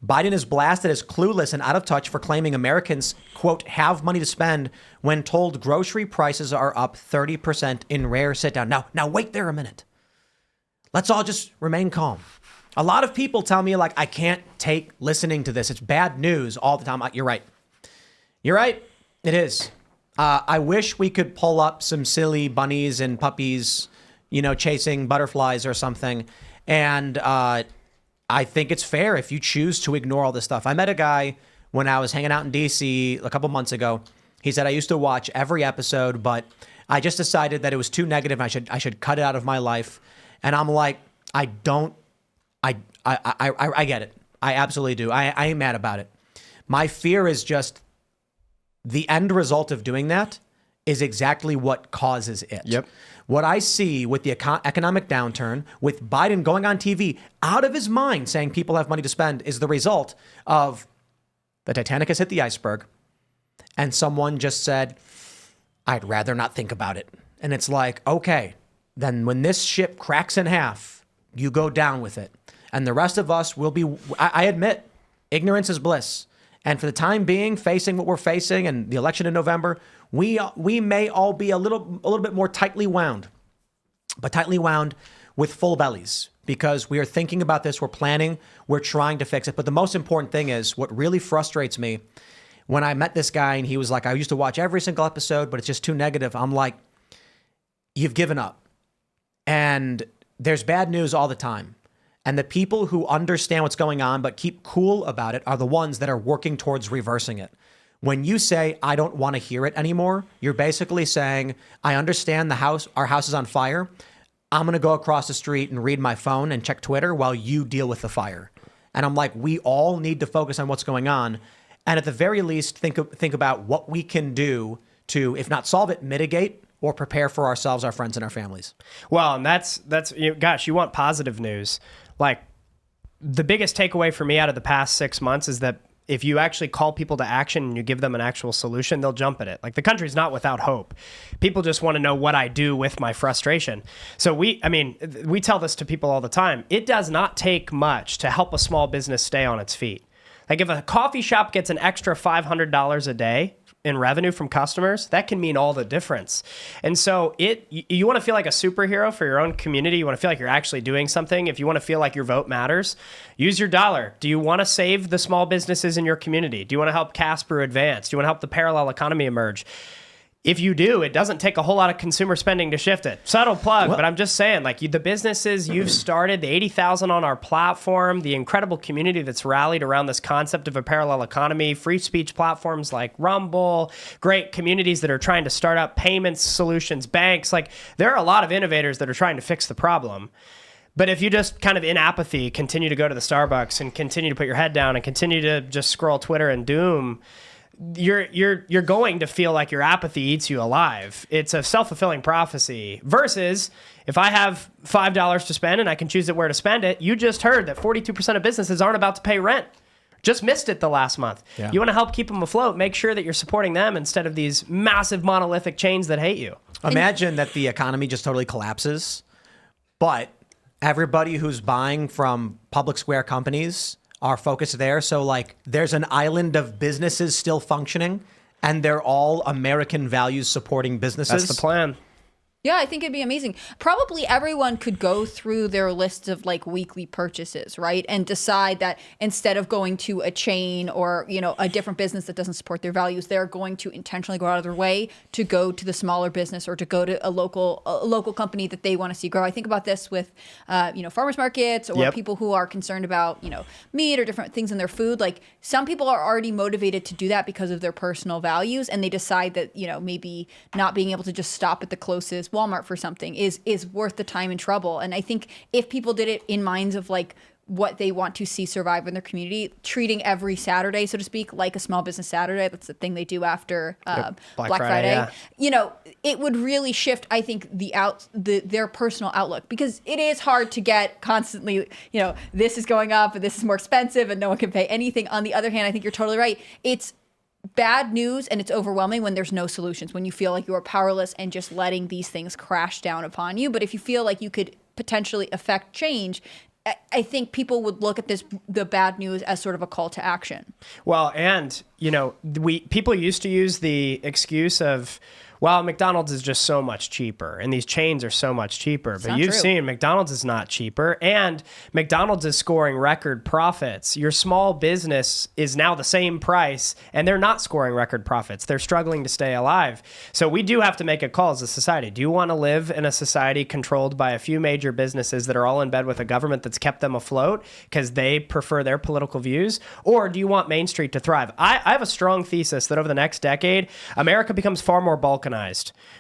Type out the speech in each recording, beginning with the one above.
Biden is blasted as clueless and out of touch for claiming Americans, quote, have money to spend when told grocery prices are up 30% in rare sit down. Now wait there a minute. Let's all just remain calm. A lot of people tell me, like, I can't take listening to this. It's bad news all the time. You're right. You're right. It is. I wish we could pull up some silly bunnies and puppies, chasing butterflies or something. And I think it's fair if you choose to ignore all this stuff. I met a guy when I was hanging out in D.C. a couple months ago. He said, I used to watch every episode, but I just decided that it was too negative. I should cut it out of my life. And I'm like, I get it. I absolutely do. I ain't mad about it. My fear is just the end result of doing that is exactly what causes it. Yep. What I see with the economic downturn, with Biden going on TV out of his mind saying people have money to spend, is the result of the Titanic has hit the iceberg and someone just said, I'd rather not think about it. And it's like, okay, then when this ship cracks in half, you go down with it. And the rest of us will be, I admit, ignorance is bliss. And for the time being, facing what we're facing and the election in November, we may all be a little bit more tightly wound, but tightly wound with full bellies, because we are thinking about this, we're planning, we're trying to fix it. But the most important thing is, what really frustrates me, when I met this guy and he was like, I used to watch every single episode, but it's just too negative. I'm like, you've given up. And there's bad news all the time. And the people who understand what's going on but keep cool about it are the ones that are working towards reversing it. When you say, I don't want to hear it anymore, you're basically saying, I understand our house is on fire. I'm going to go across the street and read my phone and check Twitter while you deal with the fire. And I'm like, we all need to focus on what's going on. And at the very least, think about what we can do to, if not solve it, mitigate or prepare for ourselves, our friends, and our families. Well, and that's gosh, you want positive news. Like, the biggest takeaway for me out of the past 6 months is that if you actually call people to action and you give them an actual solution, they'll jump at it. Like, the country's not without hope. People just want to know what I do with my frustration. So we tell this to people all the time. It does not take much to help a small business stay on its feet. Like, if a coffee shop gets an extra $500 a day in revenue from customers, that can mean all the difference. And so you want to feel like a superhero for your own community. You want to feel like you're actually doing something. If you want to feel like your vote matters, use your dollar. Do you want to save the small businesses in your community? Do you want to help Casper advance? Do you want to help the parallel economy emerge? If you do, it doesn't take a whole lot of consumer spending to shift it. Subtle plug, but I'm just saying, like, the businesses you've started, the 80,000 on our platform, the incredible community that's rallied around this concept of a parallel economy, free speech platforms like Rumble, great communities that are trying to start up payments solutions, banks. Like, there are a lot of innovators that are trying to fix the problem. But if you just kind of in apathy continue to go to the Starbucks and continue to put your head down and continue to just scroll Twitter and doom, you're going to feel like your apathy eats you alive. It's a self-fulfilling prophecy. Versus, if I have $5 to spend and I can choose where to spend it, you just heard that 42% of businesses aren't about to pay rent. Just missed it the last month. Yeah. You want to help keep them afloat, make sure that you're supporting them instead of these massive monolithic chains that hate you. Imagine that the economy just totally collapses, but everybody who's buying from public square companies are focused there. So, like, there's an island of businesses still functioning, and they're all American values supporting businesses. That's the plan. Yeah, I think it'd be amazing. Probably everyone could go through their list of like weekly purchases, right? And decide that instead of going to a chain or, a different business that doesn't support their values, they're going to intentionally go out of their way to go to the smaller business or to go to a local company that they want to see grow. I think about this with, farmers markets or people who are concerned about, meat or different things in their food. Like, some people are already motivated to do that because of their personal values, and they decide that, maybe not being able to just stop at the closest Walmart for something is worth the time and trouble. And I think if people did it in minds of like what they want to see survive in their community, treating every Saturday, so to speak, like a small business Saturday, that's the thing they do after Black Friday. Yeah. It would really shift, I think, their personal outlook, because it is hard to get constantly, this is going up and this is more expensive and no one can pay anything. On the other hand, I think you're totally right. It's bad news and it's overwhelming when there's no solutions, when you feel like you are powerless and just letting these things crash down upon you. But if you feel like you could potentially affect change, I think people would look at the bad news as sort of a call to action. Well, and people used to use the excuse of, well, McDonald's is just so much cheaper and these chains are so much cheaper. But you've seen McDonald's is not cheaper, and McDonald's is scoring record profits. Your small business is now the same price and they're not scoring record profits. They're struggling to stay alive. So we do have to make a call as a society. Do you want to live in a society controlled by a few major businesses that are all in bed with a government that's kept them afloat because they prefer their political views? Or do you want Main Street to thrive? I have a strong thesis that over the next decade, America becomes far more balkanized.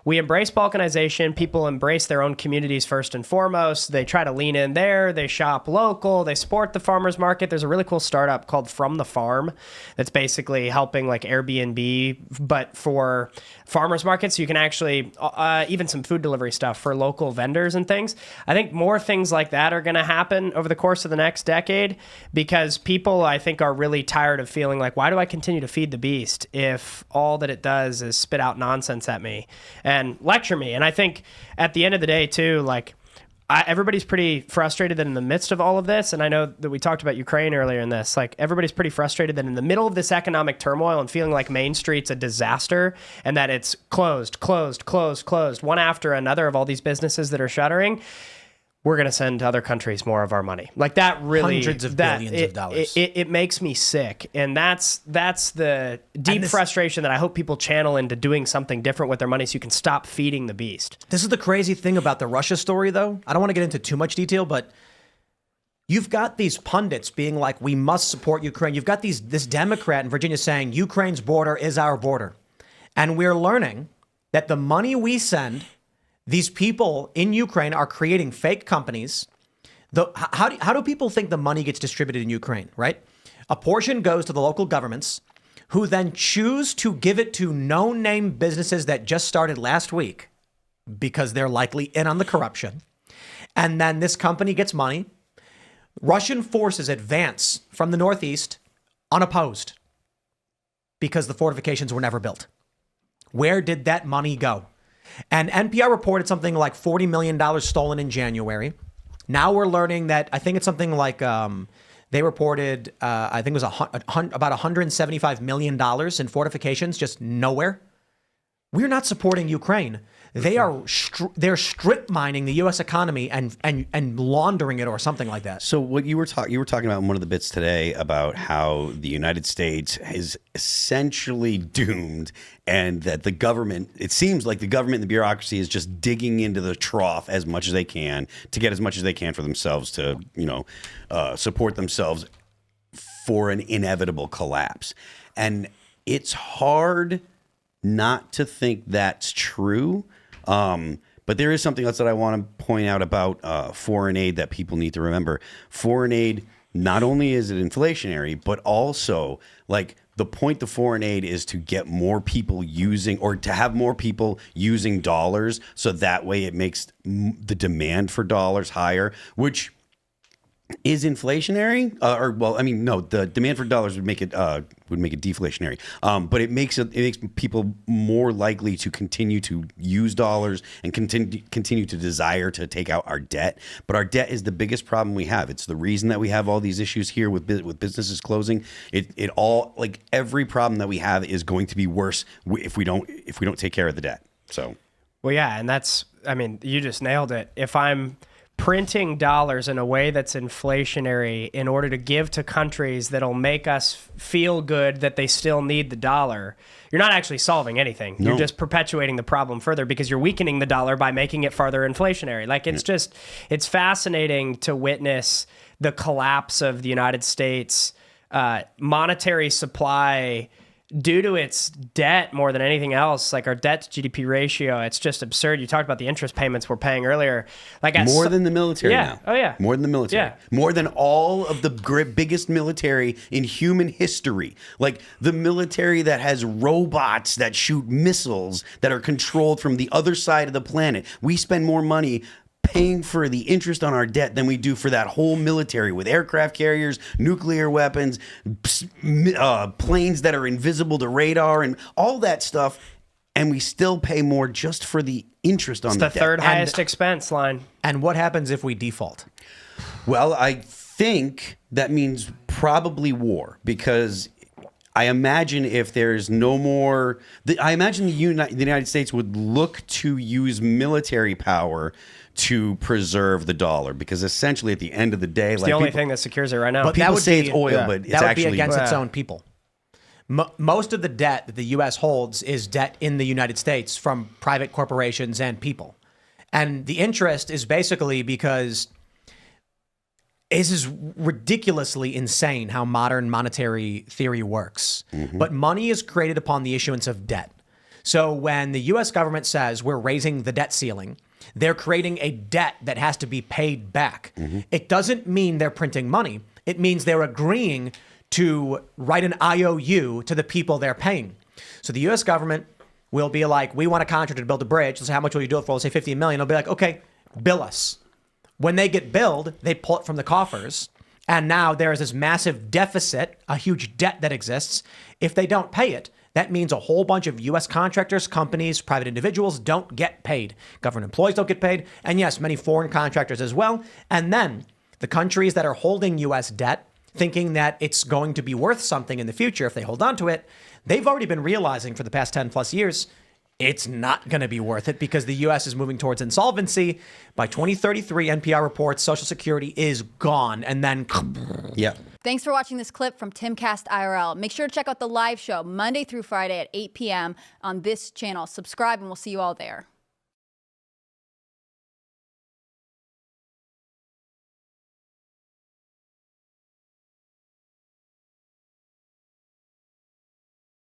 We embrace balkanization. People embrace their own communities first and foremost. They try to lean in there. They shop local. They support the farmers market. There's a really cool startup called From the Farm that's basically helping like Airbnb, but for farmers markets. You can actually, even some food delivery stuff for local vendors and things. I think more things like that are going to happen over the course of the next decade because people, I think, are really tired of feeling like, why do I continue to feed the beast if all that it does is spit out nonsense at me and lecture me? And I think at the end of the day, too, like, everybody's pretty frustrated that in the midst of all of this, and I know that we talked about Ukraine earlier in this, like everybody's pretty frustrated that in the middle of this economic turmoil and feeling like Main Street's a disaster and that it's closed, one after another of all these businesses that are shuttering, we're going to send to other countries more of our money. Like that really... Hundreds of billions of dollars. It makes me sick. And that's the deep frustration that I hope people channel into doing something different with their money so you can stop feeding the beast. This is the crazy thing about the Russia story, though. I don't want to get into too much detail, but you've got these pundits being like, we must support Ukraine. You've got this Democrat in Virginia saying Ukraine's border is our border. And we're learning that the money we send... These people in Ukraine are creating fake companies. How do people think the money gets distributed in Ukraine, right? A portion goes to the local governments who then choose to give it to no-name businesses that just started last week because they're likely in on the corruption. And then this company gets money. Russian forces advance from the northeast unopposed because the fortifications were never built. Where did that money go? And NPR reported something like $40 million stolen in January. Now we're learning that I think it's something like they reported, I think it was about $175 million in fortifications, just nowhere. We're not supporting Ukraine. They're strip mining the U.S. economy and laundering it or something like that. So what you were talking about in one of the bits today about how the United States is essentially doomed, and that the government, it seems like the government and the bureaucracy is just digging into the trough as much as they can to get as much as they can for themselves to, support themselves for an inevitable collapse. And it's hard not to think that's true. But there is something else that I want to point out about foreign aid that people need to remember. Foreign aid, not only is it inflationary, but also like the point of foreign aid is to get more people using, or to have more people using dollars. So that way it makes the demand for dollars higher, which is inflationary, the demand for dollars would make it deflationary. But it makes people more likely to continue to use dollars and continue to desire to take out our debt. But our debt is the biggest problem we have. It's the reason that we have all these issues here with businesses closing. It all, like, every problem that we have is going to be worse if we don't take care of the debt. So, well, yeah, and you just nailed it. If I'm printing dollars in a way that's inflationary in order to give to countries that'll make us feel good that they still need the dollar, you're not actually solving anything. No. You're just perpetuating the problem further because you're weakening the dollar by making it farther inflationary. Like, it's fascinating to witness the collapse of the United States monetary supply due to its debt more than anything else. Like, our debt to GDP ratio, it's just absurd. You talked about the interest payments we're paying earlier. Like, more than the military now. Oh, yeah. More than the military. Yeah. More than all of the biggest military in human history. Like, the military that has robots that shoot missiles that are controlled from the other side of the planet. We spend more money paying for the interest on our debt than we do for that whole military, with aircraft carriers, nuclear weapons, planes that are invisible to radar, and all that stuff. And we still pay more just for the interest on the debt. It's the third highest expense line. And what happens if we default? Well, I think that means probably war, because I imagine if there's no more, I imagine the United States would look to use military power to preserve the dollar, because essentially at the end of the day, It's the only thing that secures it right now. But people would say be- it's oil, yeah. but it's that would actually be against its own people. Most of the debt that the U.S. holds is debt in the United States from private corporations and people. And the interest is basically because this is ridiculously insane how modern monetary theory works. But money is created upon the issuance of debt. So when the U.S. government says we're raising the debt ceiling, they're creating a debt that has to be paid back. It doesn't mean they're printing money. It means they're agreeing to write an IOU to the people they're paying. So the U.S. government will be like, we want a contractor to build a bridge. Let's say, how much will you do it for? Let's say $50 million. They'll be like, okay, bill us. When they get billed, they pull it from the coffers. And now there is this massive deficit, a huge debt that exists. If they don't pay it, that means a whole bunch of U.S. contractors, companies, private individuals don't get paid. Government employees don't get paid. And yes, many foreign contractors as well. And then the countries that are holding U.S. debt, thinking that it's going to be worth something in the future if they hold on to it, they've already been realizing for the past 10 plus years, it's not going to be worth it, because the U.S. is moving towards insolvency. By 2033, NPR reports Social Security is gone. And then... Yeah. Thanks for watching this clip from Timcast IRL. Make sure to check out the live show Monday through Friday at 8 p.m. on this channel. Subscribe and we'll see you all there.